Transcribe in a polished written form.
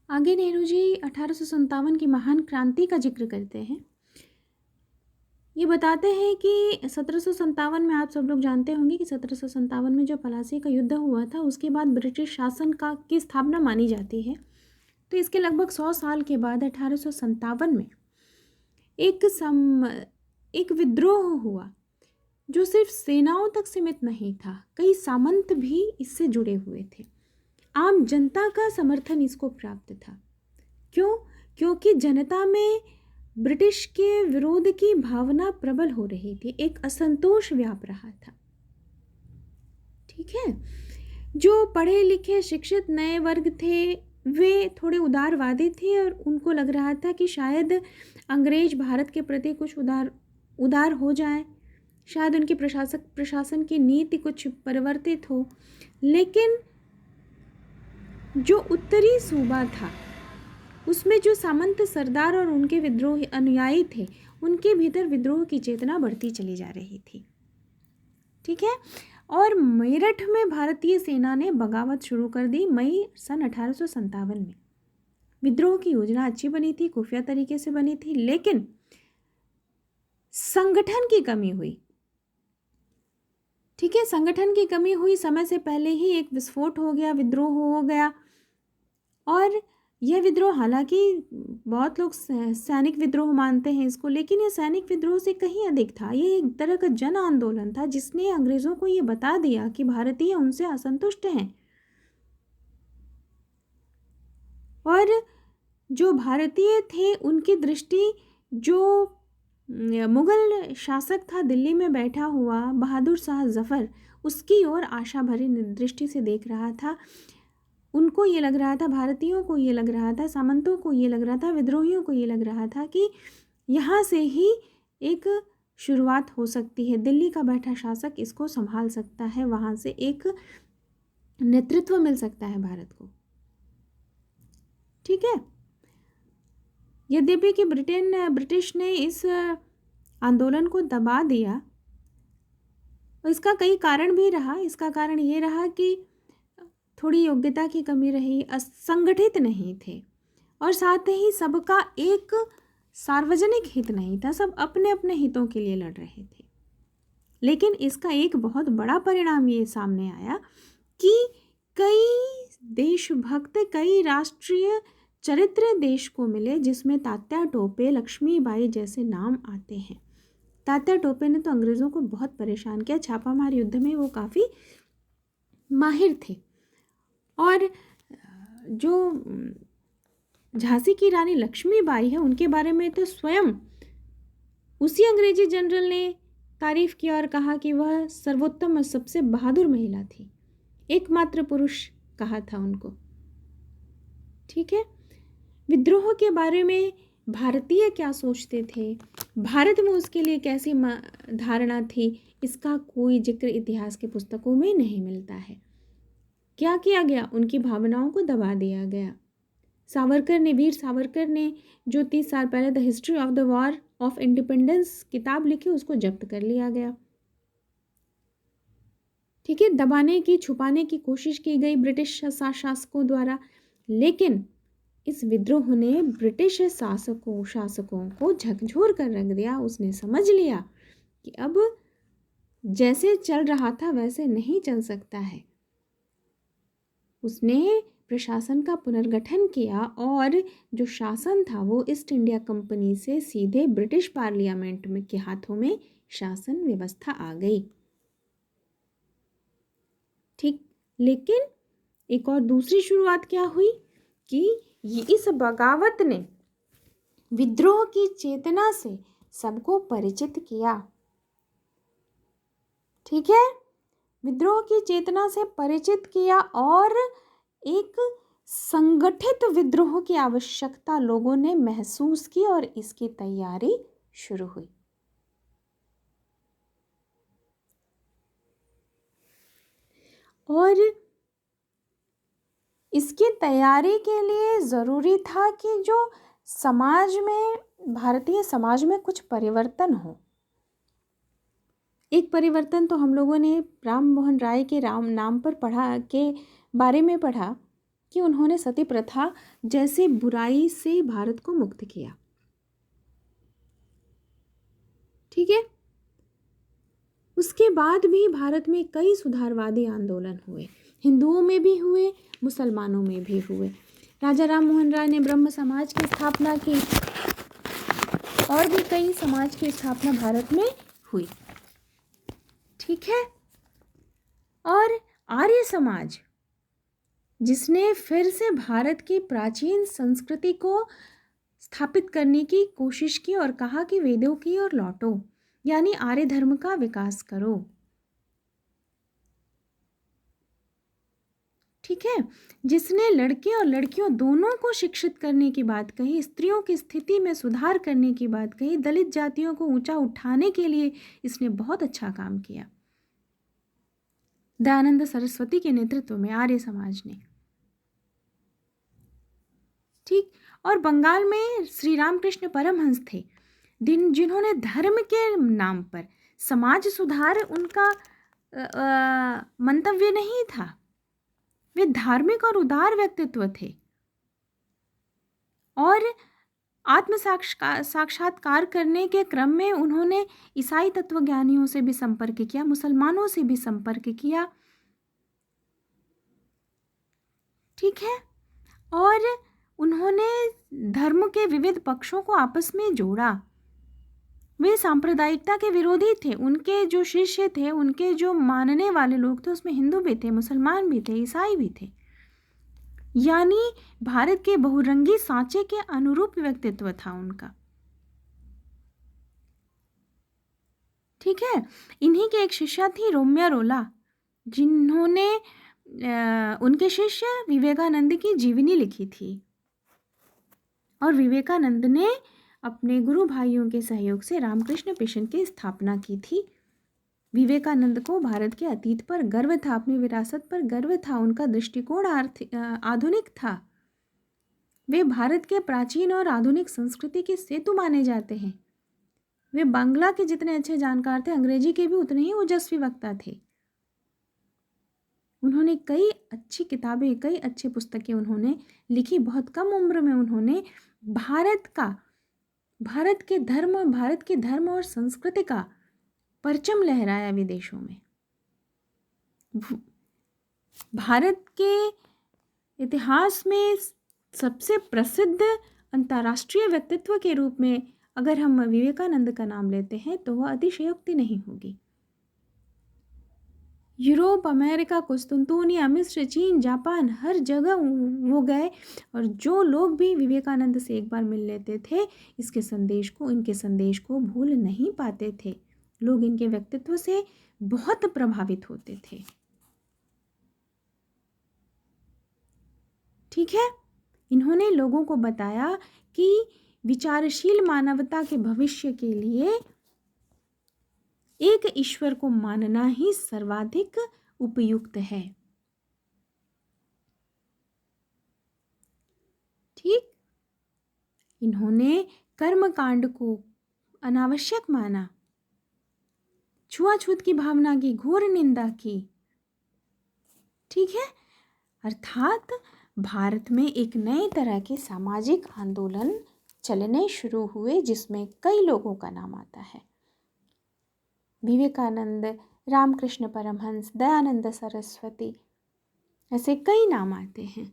आगे नेहरू जी 1857 की महान क्रांति का जिक्र करते हैं। ये बताते हैं कि 1757 में, आप सब लोग जानते होंगे कि 1757 में जो प्लासी का युद्ध हुआ था, उसके बाद ब्रिटिश शासन का की स्थापना मानी जाती है। तो इसके लगभग 100 साल के बाद 1857 में एक विद्रोह हुआ जो सिर्फ सेनाओं तक सीमित नहीं था, कई सामंत भी इससे जुड़े हुए थे। आम जनता का समर्थन इसको प्राप्त था। क्यों? क्योंकि जनता में ब्रिटिश के विरोध की भावना प्रबल हो रही थी, एक असंतोष व्याप रहा था। ठीक है, जो पढ़े लिखे शिक्षित नए वर्ग थे वे थोड़े उदारवादी थे और उनको लग रहा था कि शायद अंग्रेज भारत के प्रति कुछ उदार हो जाए, शायद उनके प्रशासन की नीति कुछ परिवर्तित हो। लेकिन जो उत्तरी सूबा था उसमें जो सामंत सरदार और उनके विद्रोही अनुयायी थे, उनके भीतर विद्रोह की चेतना बढ़ती चली जा रही थी। ठीक है, और मेरठ में भारतीय सेना ने बगावत शुरू कर दी मई सन 1857 में। विद्रोह की योजना अच्छी बनी थी, खुफिया तरीके से बनी थी, लेकिन संगठन की कमी हुई। ठीक है, संगठन की कमी हुई, समय से पहले ही एक विस्फोट हो गया, विद्रोह हो गया। और यह विद्रोह, हालांकि बहुत लोग सैनिक विद्रोह मानते हैं इसको, लेकिन यह सैनिक विद्रोह से कहीं अधिक था। यह एक तरह का जन आंदोलन था जिसने अंग्रेजों को ये बता दिया कि भारतीय उनसे असंतुष्ट हैं और जो भारतीय थे उनकी दृष्टि जो मुगल शासक था दिल्ली में बैठा हुआ बहादुर शाह जफर, उसकी ओर आशा भरी दृष्टि से देख रहा था। उनको ये लग रहा था, भारतीयों को ये लग रहा था, सामंतों को ये लग रहा था, विद्रोहियों को ये लग रहा था कि यहाँ से ही एक शुरुआत हो सकती है, दिल्ली का बैठा शासक इसको संभाल सकता है, वहाँ से एक नेतृत्व मिल सकता है भारत को। ठीक है, यद्यपि कि ब्रिटिश ने इस आंदोलन को दबा दिया, इसका कई कारण भी रहा। इसका कारण ये रहा कि थोड़ी योग्यता की कमी रही, असंगठित नहीं थे, और साथ ही सबका एक सार्वजनिक हित नहीं था, सब अपने अपने हितों के लिए लड़ रहे थे। लेकिन इसका एक बहुत बड़ा परिणाम ये सामने आया कि कई देशभक्त, कई राष्ट्रीय चरित्र देश को मिले, जिसमें तात्या टोपे, लक्ष्मीबाई जैसे नाम आते हैं। तात्या टोपे ने तो अंग्रेज़ों को बहुत परेशान किया, छापामार युद्ध में वो काफ़ी माहिर थे। और जो झांसी की रानी लक्ष्मीबाई है, उनके बारे में तो स्वयं उसी अंग्रेजी जनरल ने तारीफ किया और कहा कि वह सर्वोत्तम और सबसे बहादुर महिला थी, एकमात्र पुरुष कहा था उनको। ठीक है, विद्रोह के बारे में भारतीय क्या सोचते थे, भारत में उसके लिए कैसी धारणा थी, इसका कोई जिक्र इतिहास के पुस्तकों में नहीं मिलता है। क्या किया गया? उनकी भावनाओं को दबा दिया गया। वीर सावरकर ने जो 30 साल पहले the history of the war of independence किताब लिखी, उसको जब्त कर लिया गया। ठीक है, दबाने की, छुपाने की कोशिश की गई ब्रिटिश शासकों द्वारा, लेकिन इस विद्रोह ने ब्रिटिश शासकों को झकझोर कर रख दिया। उसने समझ लिया कि अब जैसे चल रहा था वैसे नहीं चल सकता है। उसने प्रशासन का पुनर्गठन किया और जो शासन था वो ईस्ट इंडिया कंपनी से सीधे ब्रिटिश पार्लियामेंट में के हाथों में शासन व्यवस्था आ गई। ठीक, लेकिन एक और दूसरी शुरुआत क्या हुई कि इस बगावत ने विद्रोह की चेतना से सबको परिचित किया। ठीक है, विद्रोह की चेतना से परिचित किया और एक संगठित विद्रोह की आवश्यकता लोगों ने महसूस की और इसकी तैयारी शुरू हुई। और इसकी तैयारी के लिए ज़रूरी था कि जो समाज में, भारतीय समाज में कुछ परिवर्तन हो। एक परिवर्तन तो हम लोगों ने राम मोहन राय के नाम पर पढ़ा, के बारे में पढ़ा कि उन्होंने सती प्रथा जैसे बुराई से भारत को मुक्त किया। ठीक है। उसके बाद भी भारत में कई सुधारवादी आंदोलन हुए, हिंदुओं में भी हुए, मुसलमानों में भी हुए। राजा राम मोहन राय ने ब्रह्म समाज की स्थापना की और भी कई समाज की स्थापना भारत में हुई। ठीक है। और आर्य समाज, जिसने फिर से भारत की प्राचीन संस्कृति को स्थापित करने की कोशिश की और कहा कि वेदों की ओर लौटो, यानी आर्य धर्म का विकास करो। ठीक है। जिसने लड़के और लड़कियों दोनों को शिक्षित करने की बात कही, स्त्रियों की स्थिति में सुधार करने की बात कही, दलित जातियों को ऊंचा उठाने के लिए इसने बहुत अच्छा काम किया। दयानंद सरस्वती के नेतृत्व में आर्य समाज ने। ठीक। और बंगाल में श्री रामकृष्ण परमहंस थे, जिन्होंने धर्म के नाम पर समाज सुधार उनका मंतव्य नहीं था। वे धार्मिक और उदार व्यक्तित्व थे और आत्म साक्षात्कार करने के क्रम में उन्होंने ईसाई तत्वज्ञानियों से भी संपर्क किया, मुसलमानों से भी संपर्क किया। ठीक है। और उन्होंने धर्म के विविध पक्षों को आपस में जोड़ा। वे सांप्रदायिकता के विरोधी थे। उनके जो शिष्य थे, उनके जो मानने वाले लोग थे, उसमें हिंदू भी थे, मुसलमान भी थे, ईसाई भी थे। यानी भारत के बहुरंगी सांचे के अनुरूप व्यक्तित्व था उनका। ठीक है। इन्हीं की एक शिष्या थी रोम्या रोला, जिन्होंने उनके शिष्य विवेकानंद की जीवनी लिखी थी और विवेकानंद ने अपने गुरु भाइयों के सहयोग से रामकृष्ण मिशन की स्थापना की थी। विवेकानंद को भारत के अतीत पर गर्व था, अपनी विरासत पर गर्व था, उनका दृष्टिकोण आधुनिक था। वे भारत के प्राचीन और आधुनिक संस्कृति के सेतु माने जाते हैं। वे बांग्ला के जितने अच्छे जानकार थे, अंग्रेजी के भी उतने ही ओजस्वी वक्ता थे। उन्होंने कई अच्छी किताबें, कई अच्छी पुस्तकें उन्होंने लिखी। बहुत कम उम्र में उन्होंने भारत के धर्म और संस्कृति का परचम लहराया विदेशों में। भारत के इतिहास में सबसे प्रसिद्ध अंतर्राष्ट्रीय व्यक्तित्व के रूप में अगर हम विवेकानंद का नाम लेते हैं तो वह अतिशयोक्ति नहीं होगी। यूरोप, अमेरिका, कुस्तुनतुनिया, मिस्र, चीन, जापान, हर जगह वो गए और जो लोग भी विवेकानंद से एक बार मिल लेते थे, इनके संदेश को भूल नहीं पाते थे। लोग इनके व्यक्तित्व से बहुत प्रभावित होते थे। ठीक है। इन्होंने लोगों को बताया कि विचारशील मानवता के भविष्य के लिए एक ईश्वर को मानना ही सर्वाधिक उपयुक्त है। ठीक। इन्होंने कर्मकांड को अनावश्यक माना, छुआछूत की भावना की घोर निंदा की। ठीक है। अर्थात भारत में एक नए तरह के सामाजिक आंदोलन चलने शुरू हुए, जिसमें कई लोगों का नाम आता है। विवेकानंद, रामकृष्ण परमहंस, दयानंद सरस्वती, ऐसे कई नाम आते हैं।